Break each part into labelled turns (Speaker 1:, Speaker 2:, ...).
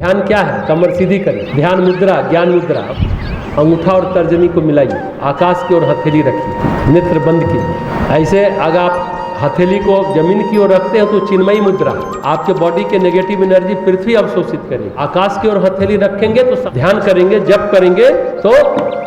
Speaker 1: ध्यान क्या है? कमर सीधी करें। ध्यान मुद्रा, ज्ञान मुद्रा। अंगूठा और तर्जनी को मिलाइए, आकाश की ओर हथेली रखिए, नेत्र बंद कीजिए। ऐसे अगर आप हथेली को जमीन की ओर रखते हैं तो चिन्मयी मुद्रा, आपके बॉडी के नेगेटिव एनर्जी पृथ्वी अवशोषित करेगी। आकाश की ओर हथेली रखेंगे तो ध्यान करेंगे, जप करेंगे तो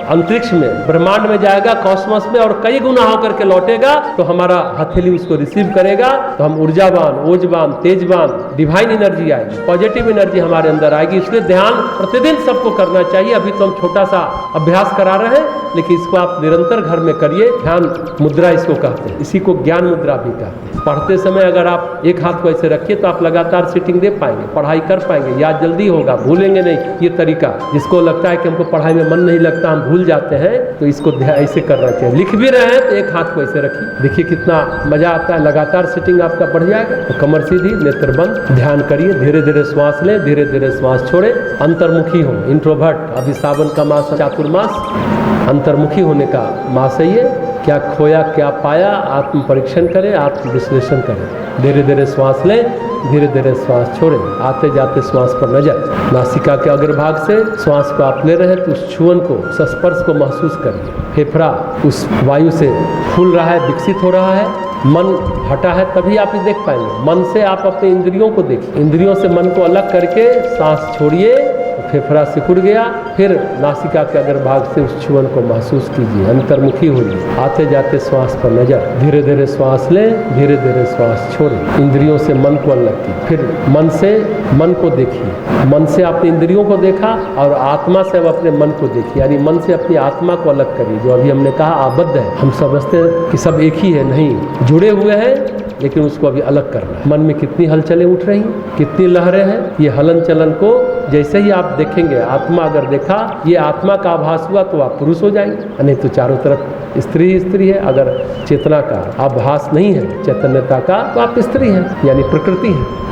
Speaker 1: अंतरिक्ष में, ब्रह्मांड में जाएगा, कॉस्मोस में, और कई गुना होकर के लौटेगा तो हमारा हथेली उसको रिसीव करेगा, तो हम ऊर्जावान, ओजवान, तेजवान, डिवाइन एनर्जी आएगी, पॉजिटिव एनर्जी हमारे अंदर आएगी। इसलिए ध्यान प्रतिदिन सबको करना चाहिए। अभी तो हम छोटा सा अभ्यास करा रहे हैं, लेकिन इसको आप निरंतर घर में करिए। ध्यान मुद्रा इसको कहते हैं, इसी को ज्ञान मुद्रा भी कहते हैं। पढ़ते समय अगर आप एक हाथ को ऐसे रखिए तो आप लगातार सीटिंग दे पाएंगे, पढ़ाई कर पाएंगे, याद जल्दी होगा, भूलेंगे नहीं। ये तरीका, जिसको लगता है कि हमको पढ़ाई में मन नहीं लगता, हम भूल जाते हैं, तो इसको ऐसे करना चाहिए। लिख भी रहे हैं तो एक हाथ को ऐसे रखिए, देखिए कितना मजा आता है। लगातार सीटिंग आपका बढ़ जाएगा। तो कमर सीधी, नेत्र बंद, ध्यान करिए। धीरे धीरे श्वास लें, धीरे धीरे श्वास छोड़े। अंतर्मुखी हो, इंट्रोवर्ट। अभी सावन का मास, चातुर्मास, अंतर्मुखी होने का मास है ये। क्या खोया क्या पाया, आत्म परीक्षण करें, आत्म विश्लेषण करें। धीरे धीरे श्वास लें, धीरे धीरे श्वास छोड़ें। आते जाते श्वास पर नजर। नासिका के अग्रभाग से श्वास को आप ले रहे हैं तो उस छुअन को, स्पर्श को महसूस करिए। फेफड़ा उस वायु से फूल रहा है, विकसित हो रहा है। मन हटा है तभी आप ये देख पाएंगे। मन से आप अपने इंद्रियों को देखिए, इंद्रियों से मन को अलग करके सांस छोड़िए, फेफड़ा सिकुड़ गया। फिर नासिका के अग्रभाग से उस छुअन को महसूस कीजिए, अंतर्मुखी होइए। आते जाते श्वास पर नजर। धीरे धीरे श्वास लें, धीरे धीरे श्वास छोड़ें। इंद्रियों से मन को अलग कीजिए। फिर मन से मन को देखिए, मन से अपने इंद्रियों को देखा और आत्मा से अब अपने मन को देखिए, यानी मन से अपनी आत्मा को अलग करिए। जो अभी हमने कहा आबद्ध है, हम समझते हैं कि सब एक ही है, नहीं, जुड़े हुए हैं, लेकिन उसको अभी अलग करना है। मन में कितनी हलचलें उठ रही, कितनी लहरें हैं, ये हलन चलन को जैसे ही आप देखेंगे, आत्मा अगर देखा, ये आत्मा का आभास हुआ तो आप पुरुष हो जाएंगे, नहीं तो चारों तरफ स्त्री ही स्त्री है। अगर चेतना का आभास नहीं है, चैतन्यता का, तो आप स्त्री हैं, यानी प्रकृति है।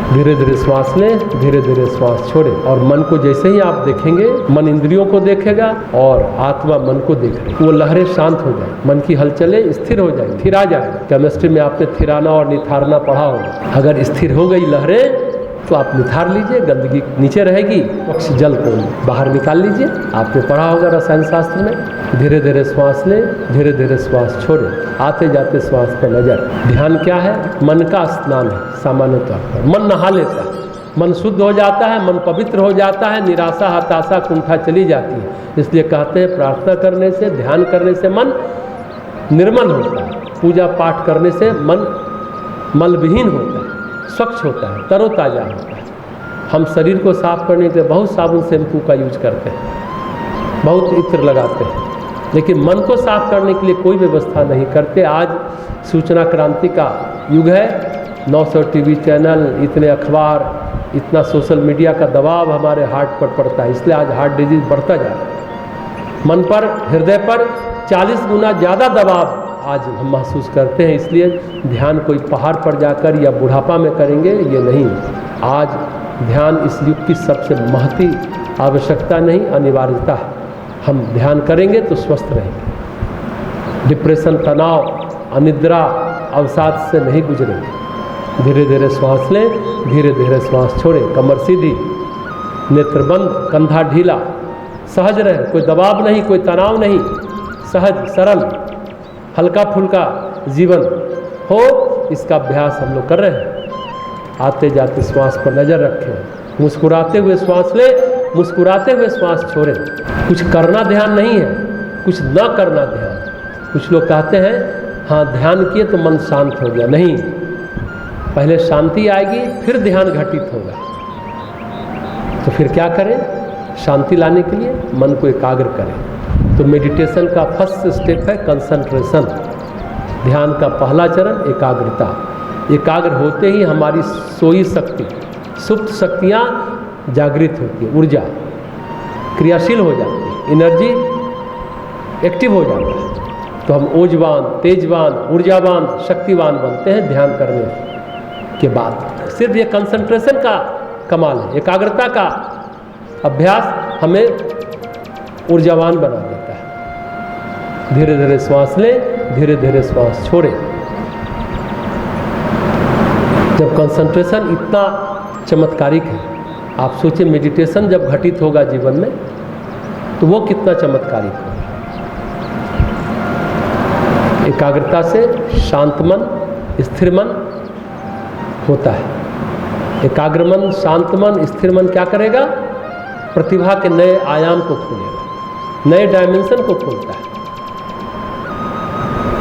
Speaker 1: धीरे धीरे श्वास लें, धीरे धीरे श्वास छोड़ें। और मन को जैसे ही आप देखेंगे, मन इंद्रियों को देखेगा और आत्मा मन को देख रही, वो लहरें शांत हो जाए, मन की हलचलें स्थिर हो जाए, थिरा जाए। केमिस्ट्री में आपने थिराना और निथारना पढ़ा होगा। अगर स्थिर हो गई लहरें तो आप निथार लीजिए, गंदगी नीचे रहेगी, ऑक्सीजन जल को बाहर निकाल लीजिए। आपने पढ़ा होगा रसायन शास्त्र में। धीरे धीरे श्वास लें, धीरे धीरे श्वास छोड़ें। आते जाते श्वास पर नजर। ध्यान क्या है? मन का स्नान है। सामान्य तौर पर मन नहा लेता है, मन शुद्ध हो जाता है, मन पवित्र हो जाता है, निराशा, हताशा, कुंठा चली जाती है। इसलिए कहते हैं प्रार्थना करने से, ध्यान करने से मन निर्मल होता है। पूजा पाठ करने से मन मलविहीन होता है, स्वच्छ होता है, तरोताजा होता है। हम शरीर को साफ करने के लिए बहुत साबुन शैम्पू का यूज करते हैं, बहुत इत्र लगाते हैं, लेकिन मन को साफ करने के लिए कोई व्यवस्था नहीं करते। आज सूचना क्रांति का युग है, 900 टीवी चैनल, इतने अखबार, इतना सोशल मीडिया का दबाव हमारे हार्ट पर पड़ता है, इसलिए आज हार्ट डिजीज बढ़ता जा रहा है। मन पर, हृदय पर 40 गुना ज़्यादा दबाव आज हम महसूस करते हैं। इसलिए ध्यान कोई पहाड़ पर जाकर या बुढ़ापा में करेंगे, ये नहीं। आज ध्यान इस युग की सबसे महती आवश्यकता नहीं, अनिवार्यता है। हम ध्यान करेंगे तो स्वस्थ रहेंगे, डिप्रेशन, तनाव, अनिद्रा, अवसाद से नहीं गुजरेंगे। धीरे धीरे श्वास लें, धीरे धीरे श्वास छोड़ें। कमर सीधी, नेत्र बंद, कंधा ढीला, सहज रहे, कोई दबाव नहीं, कोई तनाव नहीं, सहज सरल हल्का फुल्का जीवन हो, इसका अभ्यास हम लोग कर रहे हैं। आते जाते श्वास पर नजर रखें, मुस्कुराते हुए श्वास लें, मुस्कुराते हुए श्वास छोड़ें। कुछ करना ध्यान नहीं है, कुछ ना करना ध्यान। कुछ लोग कहते हैं हाँ ध्यान किए तो मन शांत हो गया, नहीं, पहले शांति आएगी फिर ध्यान घटित होगा। तो फिर क्या करें? शांति लाने के लिए मन को एकाग्र करें। तो मेडिटेशन का फर्स्ट स्टेप है कंसंट्रेशन। ध्यान का पहला चरण एकाग्रता। एकाग्र होते ही हमारी सोई शक्ति, सुप्त शक्तियाँ जागृत होती है, ऊर्जा क्रियाशील हो जाती है, एनर्जी एक्टिव हो जाता है। तो हम ओजवान, तेजवान, ऊर्जावान, शक्तिवान बनते हैं ध्यान करने के बाद। सिर्फ ये कंसंट्रेशन का कमाल है, एकाग्रता का अभ्यास हमें ऊर्जावान बना देता है। धीरे धीरे श्वास लें, धीरे धीरे श्वास छोड़ें। जब कंसंट्रेशन इतना चमत्कारिक है, आप सोचिए मेडिटेशन जब घटित होगा जीवन में तो वो कितना चमत्कारिक होगा। एकाग्रता से शांत मन, स्थिर मन होता है। एकाग्र मन, शांत मन, स्थिर मन क्या करेगा? प्रतिभा के नए आयाम को खोलेगा, नए डायमेंशन को खोलता है।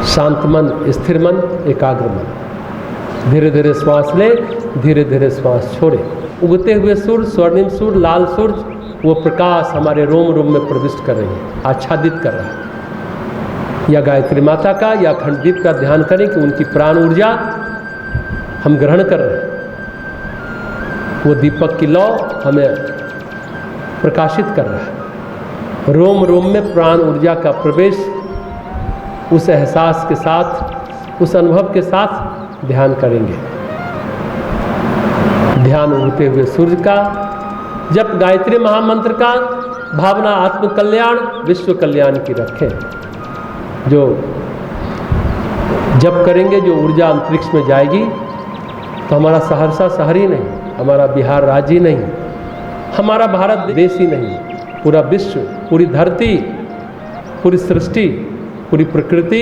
Speaker 1: शांत मन, स्थिर मन, एकाग्र मन। धीरे धीरे श्वास ले, धीरे धीरे श्वास छोड़े। उगते हुए सूर्य, स्वर्णिम सूर्य, लाल सूर्य, वो प्रकाश हमारे रोम रोम में प्रविष्ट कर रही है, आच्छादित कर रहा है। या गायत्री माता का या खंडदीप का ध्यान करें कि उनकी प्राण ऊर्जा हम ग्रहण कर रहे हैं। वो दीपक की लौ हमें प्रकाशित कर रहा है। रोम रोम में प्राण ऊर्जा का प्रवेश, उस एहसास के साथ, उस अनुभव के साथ ध्यान करेंगे। ध्यान उगते हुए सूर्य का, जब गायत्री महामंत्र का भावना आत्म कल्याण, विश्व कल्याण की रखें। जो जब करेंगे, जो ऊर्जा अंतरिक्ष में जाएगी तो हमारा सहरसा शहर ही नहीं, हमारा बिहार राज्य ही नहीं, हमारा भारत देश ही नहीं, पूरा विश्व, पूरी धरती, पूरी सृष्टि, पूरी प्रकृति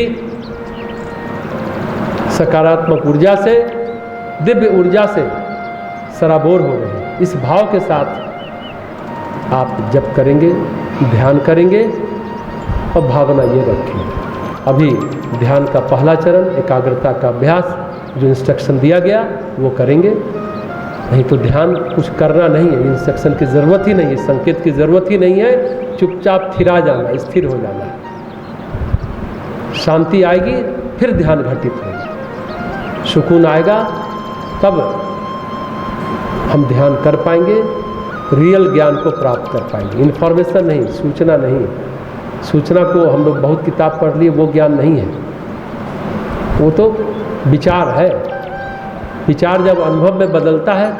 Speaker 1: सकारात्मक ऊर्जा से, दिव्य ऊर्जा से सराबोर हो रहे हैं। इस भाव के साथ आप जप करेंगे, ध्यान करेंगे और भावना ये रखेंगे। अभी ध्यान का पहला चरण, एकाग्रता का अभ्यास, जो इंस्ट्रक्शन दिया गया वो करेंगे। नहीं तो ध्यान कुछ करना नहीं है, इंस्ट्रक्शन की ज़रूरत ही नहीं है, संकेत की ज़रूरत ही नहीं है। चुपचाप थिरा जाना, स्थिर हो जाना है। शांति आएगी फिर ध्यान घटित होगा, सुकून आएगा तब हम ध्यान कर पाएंगे, रियल ज्ञान को प्राप्त कर पाएंगे। इन्फॉर्मेशन नहीं, सूचना नहीं। सूचना को हम लोग बहुत किताब पढ़ लिए, वो ज्ञान नहीं है, वो तो विचार है। विचार जब अनुभव में बदलता है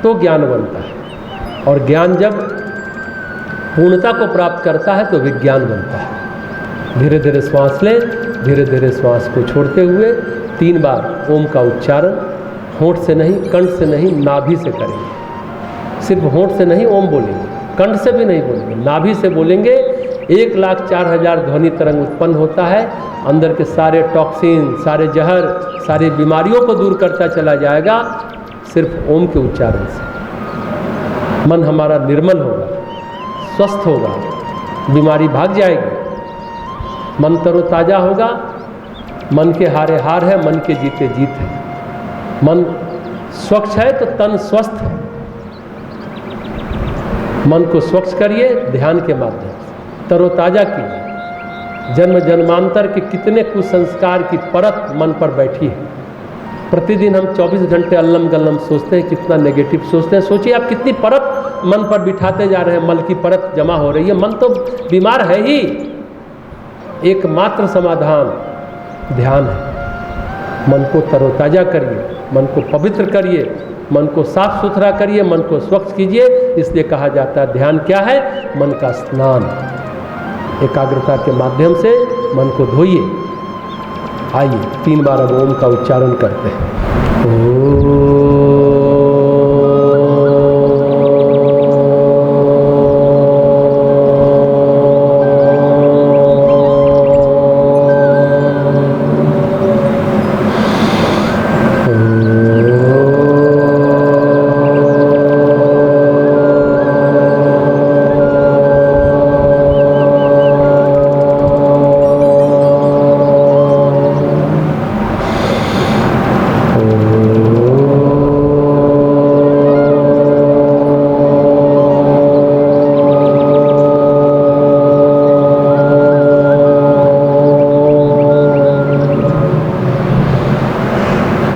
Speaker 1: तो ज्ञान बनता है, और ज्ञान जब पूर्णता को प्राप्त करता है तो विज्ञान बनता है। धीरे धीरे श्वास लें, धीरे धीरे श्वास को छोड़ते हुए 3 बार ओम का उच्चारण, होंठ से नहीं, कंठ से नहीं, नाभि से करेंगे। सिर्फ होंठ से नहीं ओम बोलेंगे, कंठ से भी नहीं बोलेंगे, नाभि से बोलेंगे। 1,04,000 ध्वनि तरंग उत्पन्न होता है, अंदर के सारे टॉक्सिन, सारे जहर, सारी बीमारियों को दूर करता चला जाएगा सिर्फ ओम के उच्चारण से। मन हमारा निर्मल होगा, स्वस्थ होगा, बीमारी भाग जाएगी, मन तरोताजा होगा। मन के हारे हार है, मन के जीते जीत है। मन स्वच्छ है तो तन स्वस्थ है। मन को स्वच्छ करिए ध्यान के माध्यम से, तरोताजा कीजिए। जन्म जन्मांतर के कितने कुसंस्कार की परत मन पर बैठी है। प्रतिदिन हम 24 घंटे अल्लम गल्लम सोचते हैं, कितना नेगेटिव सोचते हैं। सोचिए आप कितनी परत मन पर बिठाते जा रहे हैं, मल की परत जमा हो रही है। मन तो बीमार है ही। एकमात्र समाधान ध्यान है। मन को तरोताजा करिए, मन को पवित्र करिए, मन को साफ सुथरा करिए, मन को स्वच्छ कीजिए। इसलिए कहा जाता है ध्यान क्या है? मन का स्नान। एकाग्रता के माध्यम से मन को धोइए। आइए 3 बार अब ओम का उच्चारण करते हैं।